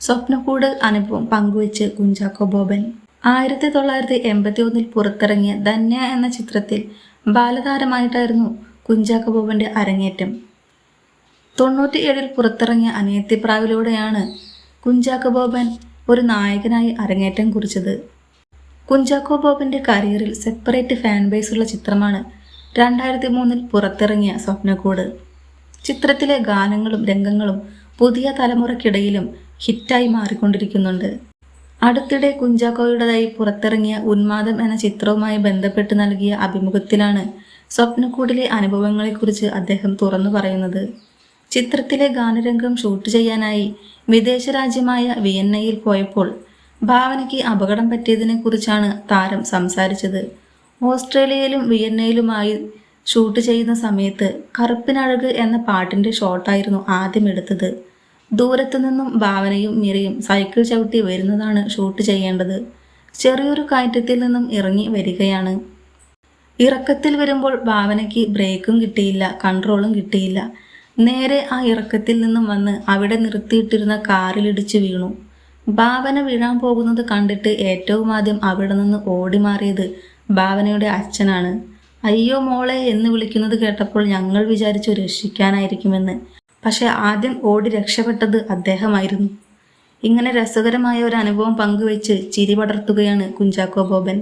സ്വപ്നക്കൂട് അനുഭവം പങ്കുവെച്ച് കുഞ്ചാക്കോ ബോബൻ. 1981 പുറത്തിറങ്ങിയ ധന്യ എന്ന ചിത്രത്തിൽ ബാലതാരമായിട്ടായിരുന്നു കുഞ്ചാക്കോ ബോബന്റെ അരങ്ങേറ്റം. 97 പുറത്തിറങ്ങിയ അനിയത്തിപ്രാവിലൂടെയാണ് കുഞ്ചാക്കോ ബോബൻ ഒരു നായകനായി അരങ്ങേറ്റം കുറിച്ചത്. കുഞ്ചാക്കോ ബോബന്റെ കരിയറിൽ സെപ്പറേറ്റ് ഫാൻ ബേസ് ഉള്ള ചിത്രമാണ് 2003 പുറത്തിറങ്ങിയ സ്വപ്നക്കൂട്. ചിത്രത്തിലെ ഗാനങ്ങളും രംഗങ്ങളും പുതിയ തലമുറയ്ക്കിടയിലും ഹിറ്റായി മാറിക്കൊണ്ടിരിക്കുന്നുണ്ട്. അടുത്തിടെ കുഞ്ചാക്കോയുടേതായി പുറത്തിറങ്ങിയ ഉന്മാദം എന്ന ചിത്രവുമായി ബന്ധപ്പെട്ട് നൽകിയ അഭിമുഖത്തിലാണ് സ്വപ്നക്കൂടിലെ അനുഭവങ്ങളെക്കുറിച്ച് അദ്ദേഹം തുറന്നു പറയുന്നത്. ചിത്രത്തിലെ ഗാനരംഗം ഷൂട്ട് ചെയ്യാനായി വിദേശ രാജ്യമായ വിയന്നയിൽ പോയപ്പോൾ ഭാവനയ്ക്ക് അപകടം പറ്റിയതിനെക്കുറിച്ചാണ് താരം സംസാരിച്ചത്. ഓസ്ട്രേലിയയിലും വിയന്നയിലുമായി ഷൂട്ട് ചെയ്യുന്ന സമയത്ത് കറുപ്പിനഴക് എന്ന പാട്ടിൻ്റെ ഷോട്ടായിരുന്നു ആദ്യം എടുത്തത്. ദൂരത്തു നിന്നും ഭാവനയും മീരയും സൈക്കിൾ ചവിട്ടി വരുന്നതാണ് ഷൂട്ട് ചെയ്യേണ്ടത്. ചെറിയൊരു കയറ്റത്തിൽ നിന്നും ഇറങ്ങി വരികയാണ്. ഇറക്കത്തിൽ വരുമ്പോൾ ഭാവനയ്ക്ക് ബ്രേക്കും കിട്ടിയില്ല, കൺട്രോളും കിട്ടിയില്ല. നേരെ ആ ഇറക്കത്തിൽ നിന്നും വന്ന് അവിടെ നിർത്തിയിട്ടിരുന്ന കാറിലിടിച്ചു വീണു. ഭാവന വീഴാൻ പോകുന്നത് കണ്ടിട്ട് ഏറ്റവും ആദ്യം അവിടെ നിന്ന് ഓടി മാറിയത് ഭാവനയുടെ അച്ഛനാണ്. അയ്യോ മോളെ എന്ന് വിളിക്കുന്നത് കേട്ടപ്പോൾ ഞങ്ങൾ വിചാരിച്ചു രക്ഷിക്കാനായിരിക്കുമെന്ന്. പക്ഷെ ആദ്യം ഓടി രക്ഷപ്പെട്ടത് അദ്ദേഹമായിരുന്നു. ഇങ്ങനെ രസകരമായ ഒരു അനുഭവം പങ്കുവെച്ച് ചിരി പടർത്തുകയാണ് കുഞ്ചാക്കോ ബോബൻ.